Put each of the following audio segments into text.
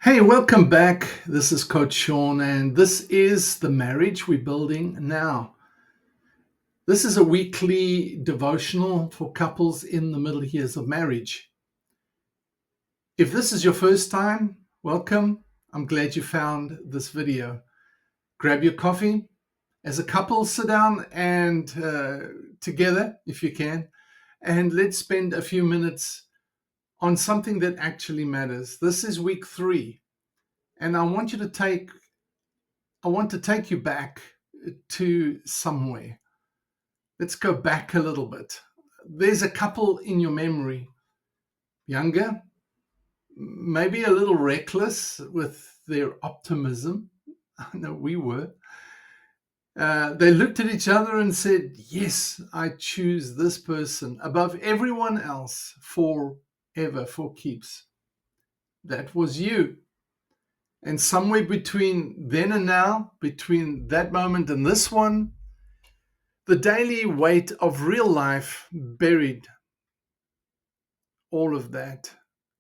Hey, welcome back. This is Coach Shaun, and this is the marriage we're building now. This is a weekly devotional for couples in the middle years of marriage. If this is your first time, welcome. I'm glad you found this video. Grab your coffee. As a couple, sit down and together, if you can, and let's spend a few minutes on something that actually matters. This is week 3. And I want to take you back to somewhere. Let's go back a little bit. There's a couple in your memory, younger, maybe a little reckless with their optimism. I know we were. They looked at each other and said, yes, I choose this person above everyone else forever, for keeps. That was you. And somewhere between then and now, between that moment and this one, the daily weight of real life buried all of that.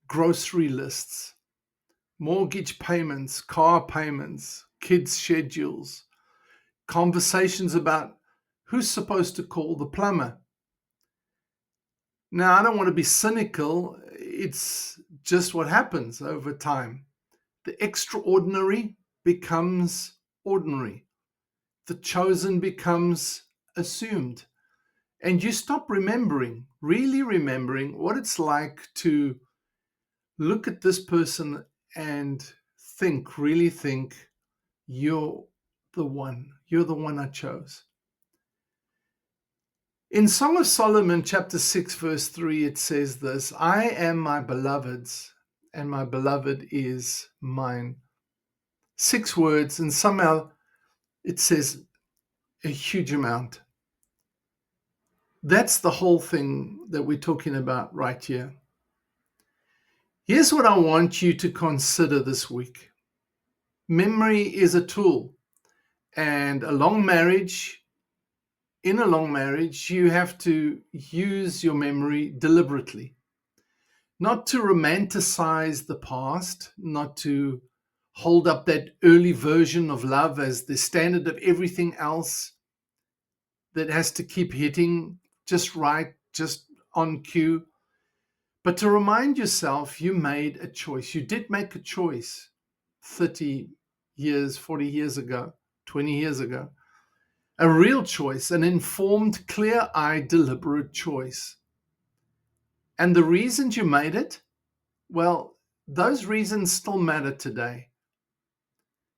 Grocery lists, mortgage payments, car payments, kids' schedules, conversations about who's supposed to call the plumber. Now, I don't want to be cynical. It's just what happens over time. The extraordinary becomes ordinary. The chosen becomes assumed. And you stop remembering, really remembering what it's like to look at this person and really think, you're the one I chose. In Song of Solomon, chapter 6, verse 3, it says this: I am my beloved's, and my beloved is mine. 6 words, and somehow it says a huge amount. That's the whole thing that we're talking about right here. Here's what I want you to consider this week. Memory is a tool, and in a long marriage, you have to use your memory deliberately. Not to romanticize the past, not to hold up that early version of love as the standard of everything else that has to keep hitting just right, just on cue. But to remind yourself, you made a choice. You did make a choice 30 years, 40 years ago, 20 years ago. A real choice, an informed, clear-eyed, deliberate choice. And the reasons you made it, well, those reasons still matter today.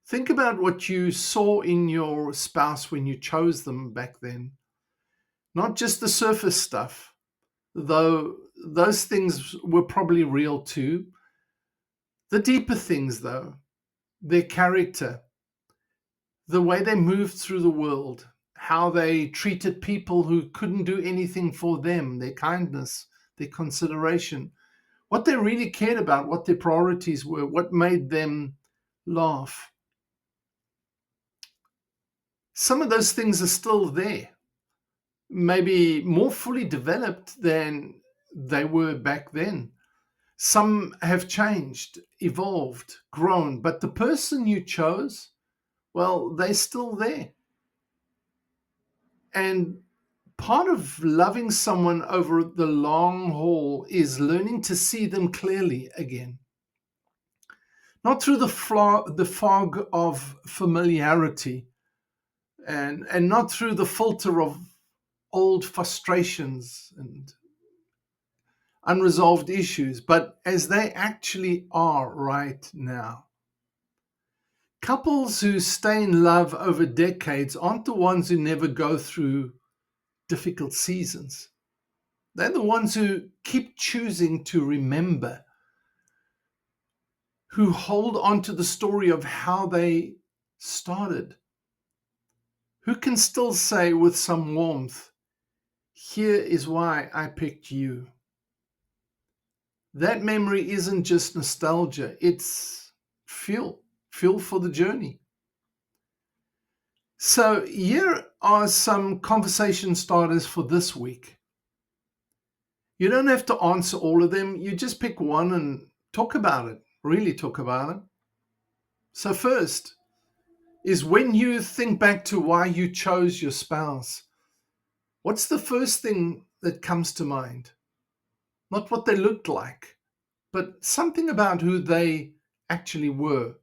Think about what you saw in your spouse when you chose them back then. Not just the surface stuff, though those things were probably real too. The deeper things, though, their character, the way they moved through the world, how they treated people who couldn't do anything for them, their kindness, their consideration, what they really cared about, what their priorities were, what made them laugh. Some of those things are still there, maybe more fully developed than they were back then. Some have changed, evolved, grown, but the person you chose, well, they're still there. And part of loving someone over the long haul is learning to see them clearly again. Not through the fog of familiarity and not through the filter of old frustrations and unresolved issues, but as they actually are right now. Couples who stay in love over decades aren't the ones who never go through difficult seasons. They're the ones who keep choosing to remember, who hold on to the story of how they started, who can still say with some warmth, here is why I picked you. That memory isn't just nostalgia, it's fuel for the journey. So here are some conversation starters for this week. You don't have to answer all of them. You just pick one and talk about it. Really talk about it. So, first is when you think back to why you chose your spouse, what's the first thing that comes to mind? Not what they looked like, but something about who they actually were.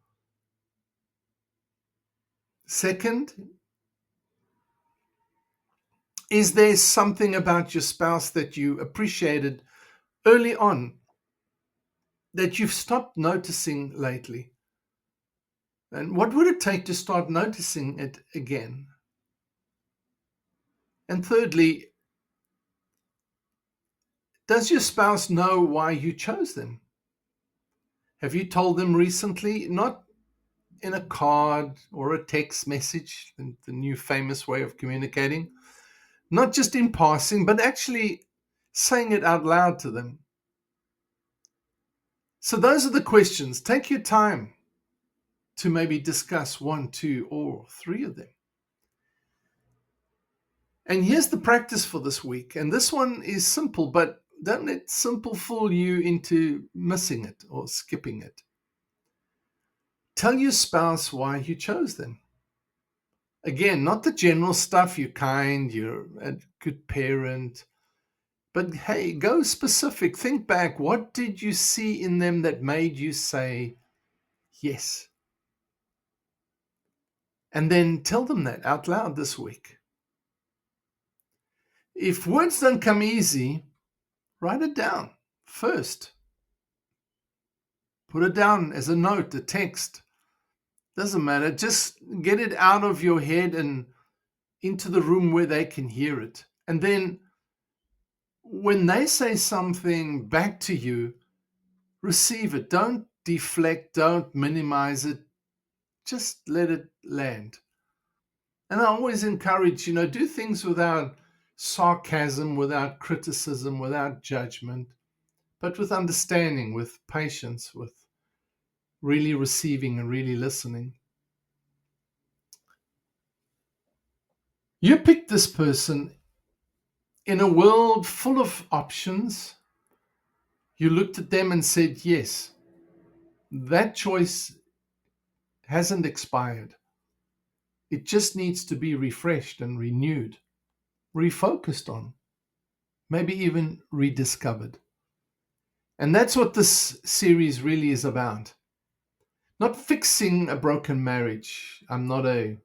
Second, is there something about your spouse that you appreciated early on that you've stopped noticing lately? And what would it take to start noticing it again? And thirdly, does your spouse know why you chose them? Have you told them recently? Not in a card or a text message, the new famous way of communicating, not just in passing, but actually saying it out loud to them. So those are the questions. Take your time to maybe discuss one, two, or three of them. And here's the practice for this week. And this one is simple, but don't let simple fool you into missing it or skipping it. Tell your spouse why you chose them. Again, not the general stuff, you're kind, you're a good parent, but hey, go specific. Think back. What did you see in them that made you say yes? And then tell them that out loud this week. If words don't come easy, write it down first. Put it down as a note, a text. Doesn't matter. Just get it out of your head and into the room where they can hear it. And then when they say something back to you, receive it. Don't deflect, don't minimize it. Just let it land. And I always encourage, do things without sarcasm, without criticism, without judgment, but with understanding, with patience, with really receiving and really listening. You picked this person in a world full of options. You looked at them and said, yes, that choice hasn't expired. It just needs to be refreshed and renewed, refocused on, maybe even rediscovered. And that's what this series really is about. Not fixing a broken marriage. I'm not a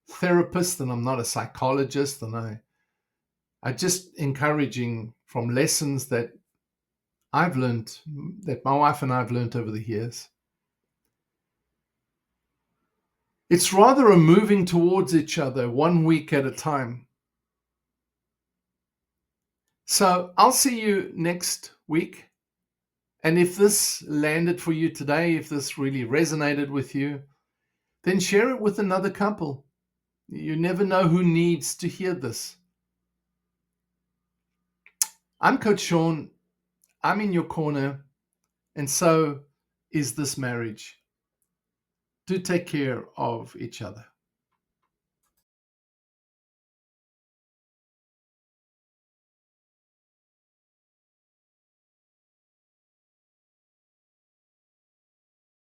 therapist and I'm not a psychologist, and I just encouraging from lessons that I've learned, that my wife and I have learned over the years. It's rather a moving towards each other 1 week at a time. So I'll see you next week. And if this landed for you today, if this really resonated with you, then share it with another couple. You never know who needs to hear this. I'm Coach Shaun. I'm in your corner, and so is this marriage. Do take care of each other.